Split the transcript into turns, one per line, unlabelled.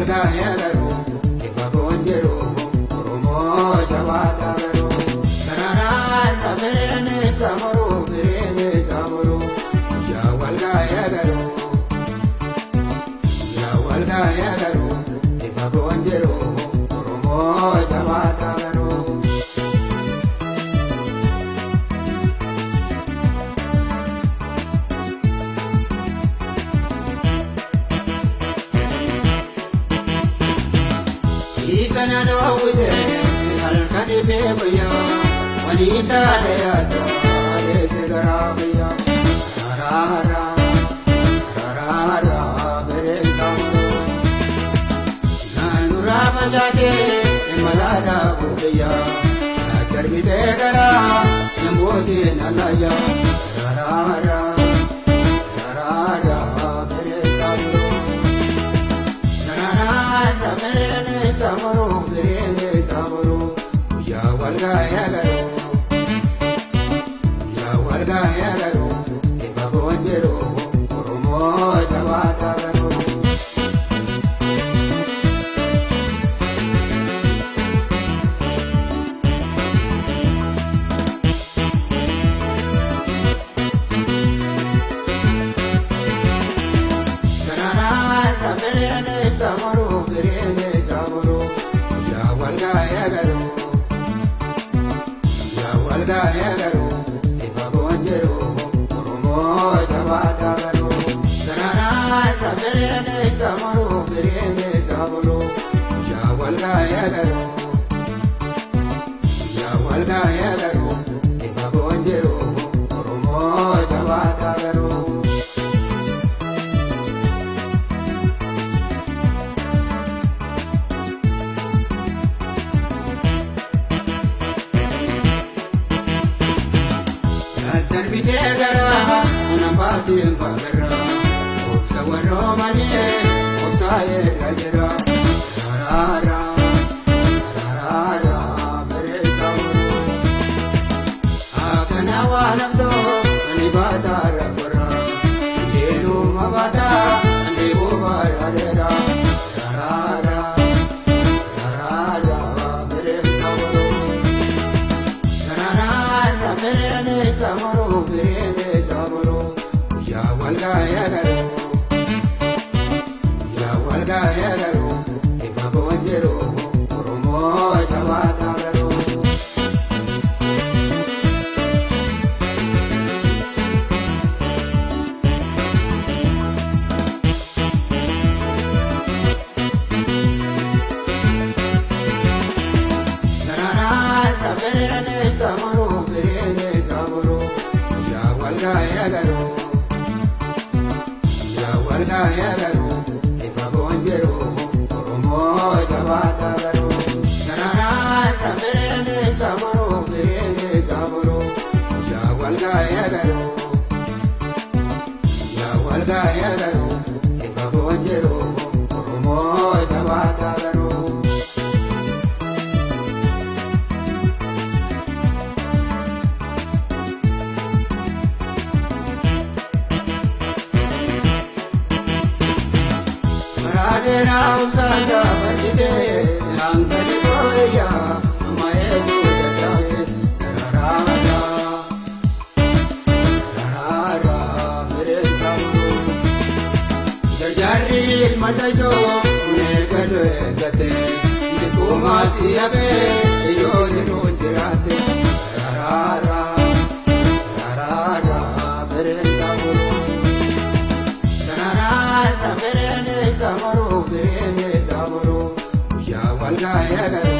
walgaayagaru ifagoonjeru oromoo jabaadhaagaru sararaan dhabeene samuru beene samuru yaa walgaayagaru ifagoonjeru oromoo jabaadhaagaru. Isana dawude halkani bebuya walita leyato alesegarabiya rara berenkamu nanura majake malada budiya charbide gara nambosi nalaya rara berenkamu nana merene samuru berene samuru ya walgaayagaru ifagoonjeru oromoo jabaadhaagaru. Sanaraan dhabeene samuru berene samuru ya walgaayagaru ifagoonjeru oromoo jabaadhaagaru. Sanaraan dhabeene samuru berene samuru ya walgaayagaru ifagoonjeru oromoo jabaadhaagaru. Darbite gara nampatiin fagara obsa warroo malee obsaa'ee rajira rara berenkamu akana waanamto ani baata rabbara deenu mabata ani bubaadera rara berenkamu sararaan berene samuru berene samuru ya walgaayagaru ifagoonjeru oromoo jabaadhaagaru. Sararaan dhabeene samuru berene samuru ya walgaayagaru ifagoonjeru oromoo jabaadhaagaru. Sararaan dhabeene samuru berene samuru ya walgaayagaru ifagoonjeru oromoo jabaadhaagaru. Maradera usanga bajite langani boya maebu jataye rara berenkamu jarjari madajo negado gate dikumasi abe yo jinu jirate rara berenkamu. Sanaraan dhabeene samuru berene samuru ya walgaayagaru